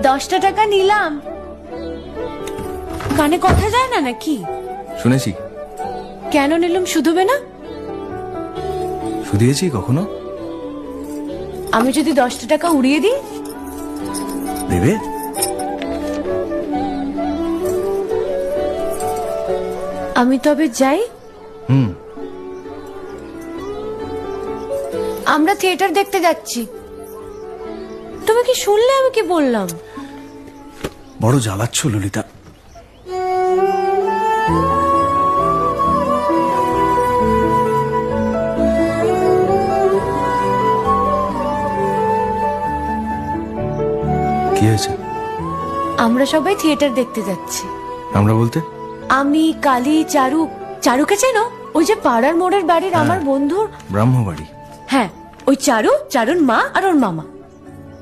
10টা টাকা নিলাম। কানে কথা যায় না নাকি? শুনেছি। কেন নিলাম? শুধুবে না? শুধিয়েছি কখনো? আমি যদি 10টা টাকা উড়িয়ে দিই? দেবে? আমি তবে যাই। আমরা থিয়েটার দেখতে যাচ্ছি। তুমি কি শুনলে আমি কি বললাম? বড় জ্বালাচ্ছ ললিতা। কি হয়েছে? আমরা সবাই থিয়েটার দেখতে যাচ্ছি। আমরা বলতে? আমি, কালী, চারু। চারুকে চেনো? ওই যে পাড়ার মোড়ের বাড়ির আমার বন্ধুর ব্রাহ্মবাড়ি। হ্যাঁ, ওই চারু, চারুর মা আর ওর মামা।